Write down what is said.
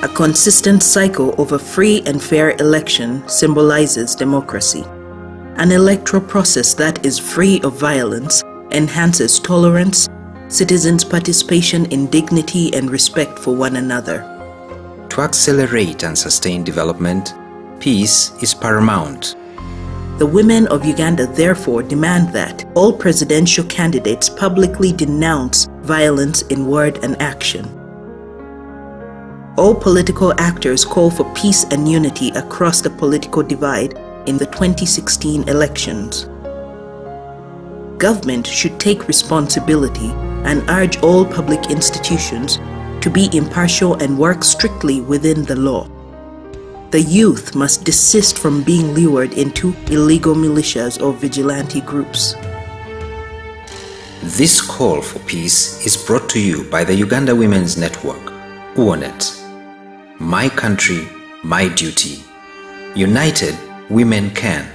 A consistent cycle of a free and fair election symbolizes democracy. An electoral process that is free of violence enhances tolerance, citizens' participation in dignity and respect for one another. To accelerate and sustain development, peace is paramount. The women of Uganda therefore demand that all presidential candidates publicly denounce violence in word and action. All political actors call for peace and unity across the political divide in the 2016 elections. Government should take responsibility and urge all public institutions to be impartial and work strictly within the law. The youth must desist from being lured into illegal militias or vigilante groups. This call for peace is brought to you by the Uganda Women's Network, UONET. My country, my duty. United, women can.